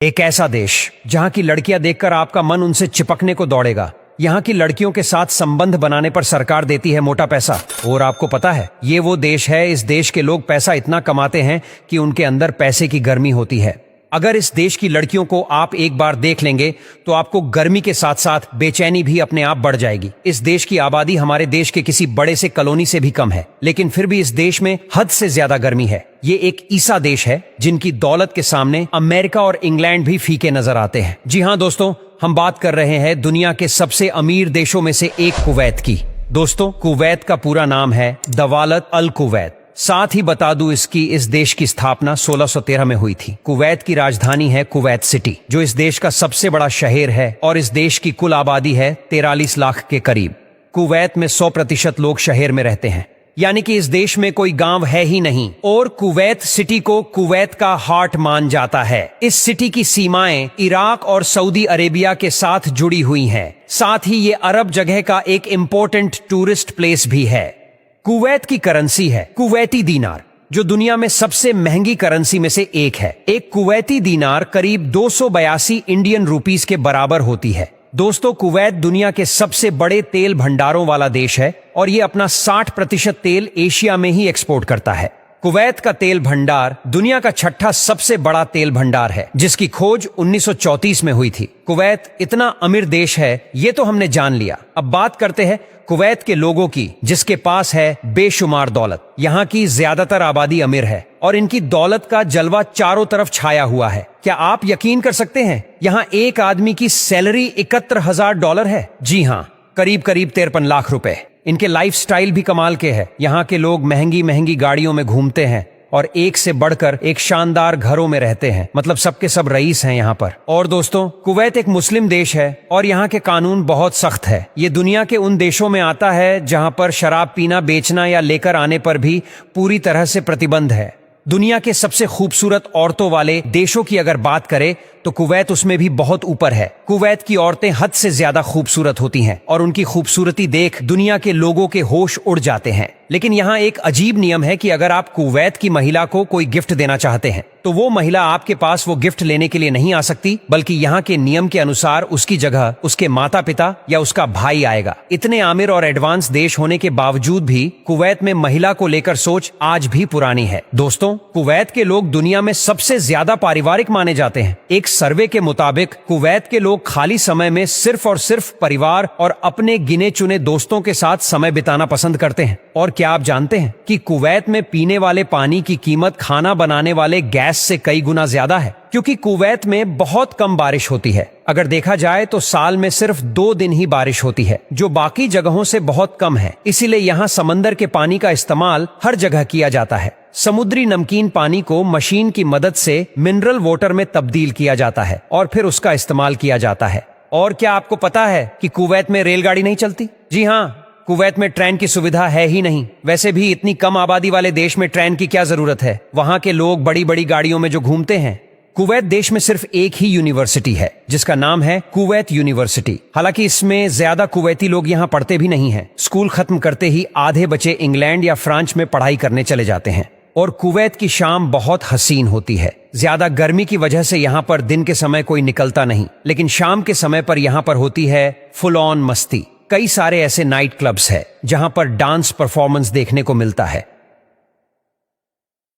एक ऐसा देश जहां की लड़कियां देखकर आपका मन उनसे चिपकने को दौड़ेगा। यहाँ की लड़कियों के साथ संबंध बनाने पर सरकार देती है मोटा पैसा। और आपको पता है, ये वो देश है, इस देश के लोग पैसा इतना कमाते हैं कि उनके अंदर पैसे की गर्मी होती है। अगर इस देश की लड़कियों को आप एक बार देख लेंगे तो आपको गर्मी के साथ साथ बेचैनी भी अपने आप बढ़ जाएगी। इस देश की आबादी हमारे देश के किसी बड़े से कॉलोनी से भी कम है, लेकिन फिर भी इस देश में हद से ज्यादा गर्मी है। ये एक ईसा देश है जिनकी दौलत के सामने अमेरिका और इंग्लैंड भी फीके नजर आते हैं। जी हाँ दोस्तों, हम बात कर रहे हैं दुनिया के सबसे अमीर देशों में से एक कुवैत की। दोस्तों, कुवैत का पूरा नाम है दवालत अल कुवैत। साथ ही बता दूं, इस देश की स्थापना 1613 में हुई थी। कुवैत की राजधानी है कुवैत सिटी, जो इस देश का सबसे बड़ा शहर है और इस देश की कुल आबादी है 43 लाख के करीब। कुवैत में 100% लोग शहर में रहते हैं, यानी कि इस देश में कोई गांव है ही नहीं। और कुवैत सिटी को कुवैत का हार्ट मान जाता है। इस सिटी की सीमाएं इराक और सऊदी अरेबिया के साथ जुड़ी हुई हैं। साथ ही ये अरब जगह का एक इम्पोर्टेंट टूरिस्ट प्लेस भी है। कुवैत की करेंसी है कुवैती दीनार, जो दुनिया में सबसे महंगी करेंसी में से एक है। एक कुवैती दीनार करीब 282 इंडियन रुपीस के बराबर होती है। दोस्तों, कुवैत दुनिया के सबसे बड़े तेल भंडारों वाला देश है और ये अपना 60% तेल एशिया में ही एक्सपोर्ट करता है। कुवैत का तेल भंडार दुनिया का 6ठा सबसे बड़ा तेल भंडार है, जिसकी खोज 1934 में हुई थी। कुवैत इतना अमीर देश है, ये तो हमने जान लिया। अब बात करते हैं कुवैत के लोगों की, जिसके पास है बेशुमार दौलत। यहाँ की ज्यादातर आबादी अमीर है और इनकी दौलत का जलवा चारों तरफ छाया हुआ है। क्या आप यकीन कर सकते हैं, यहाँ एक आदमी की सैलरी $71,000 है। जी हाँ, करीब 53 लाख रुपए। इनके लाइफस्टाइल भी कमाल के हैं। यहाँ के लोग महंगी महंगी गाड़ियों में घूमते हैं और एक से बढ़कर एक शानदार घरों में रहते हैं। मतलब सबके सब रईस हैं यहाँ पर। और दोस्तों, कुवैत एक मुस्लिम देश है और यहाँ के कानून बहुत सख्त है। ये दुनिया के उन देशों में आता है जहाँ पर शराब पीना, बेचना या लेकर आने पर भी पूरी तरह से प्रतिबंध है। दुनिया के सबसे खूबसूरत औरतों वाले देशों की अगर बात करें तो कुवैत उसमें भी बहुत ऊपर है। कुवैत की औरतें हद से ज्यादा खूबसूरत होती हैं और उनकी खूबसूरती देख दुनिया के लोगों के होश उड़ जाते हैं। लेकिन यहाँ एक अजीब नियम है कि अगर आप कुवैत की महिला को कोई गिफ्ट देना चाहते हैं तो वो महिला आपके पास वो गिफ्ट लेने के लिए नहीं आ सकती, बल्कि यहाँ के नियम के अनुसार उसकी जगह उसके माता पिता या उसका भाई आएगा। इतने आमिर और एडवांस देश होने के बावजूद भी कुवैत में महिला को लेकर सोच आज भी पुरानी है। दोस्तों, कुवैत के लोग दुनिया में सबसे ज्यादा पारिवारिक माने जाते हैं। एक सर्वे के मुताबिक कुवैत के लोग खाली समय में सिर्फ और सिर्फ परिवार और अपने गिने चुने दोस्तों के साथ समय बिताना पसंद करते हैं। और क्या आप जानते हैं कि कुवैत में पीने वाले पानी की कीमत खाना बनाने वाले गैस से कई गुना ज्यादा है, क्योंकि कुवैत में बहुत कम बारिश होती है। अगर देखा जाए तो साल में सिर्फ 2 दिन ही बारिश होती है, जो बाकी जगहों से बहुत कम है। इसीलिए यहाँ समंदर के पानी का इस्तेमाल हर जगह किया जाता है। समुद्री नमकीन पानी को मशीन की मदद से मिनरल वाटर में तब्दील किया जाता है और फिर उसका इस्तेमाल किया जाता है। और क्या आपको पता है कि कुवैत में रेलगाड़ी नहीं चलती? जी हाँ, कुवैत में ट्रेन की सुविधा है ही नहीं। वैसे भी इतनी कम आबादी वाले देश में ट्रेन की क्या जरूरत है? वहाँ के लोग बड़ी बड़ी गाड़ियों में जो घूमते हैं। कुवैत देश में सिर्फ एक ही यूनिवर्सिटी है, जिसका नाम है कुवैत यूनिवर्सिटी। हालांकि इसमें ज्यादा कुवैती लोग यहाँ पढ़ते भी नहीं हैं। स्कूल खत्म करते ही आधे बच्चे इंग्लैंड या फ्रांस में पढ़ाई करने चले जाते हैं। और कुवैत की शाम बहुत हसीन होती है। ज्यादा गर्मी की वजह से यहाँ पर दिन के समय कोई निकलता नहीं, लेकिन शाम के समय पर यहाँ पर होती है फुल ऑन मस्ती। कई सारे ऐसे नाइट क्लब्स है जहाँ पर डांस परफॉर्मेंस देखने को मिलता है।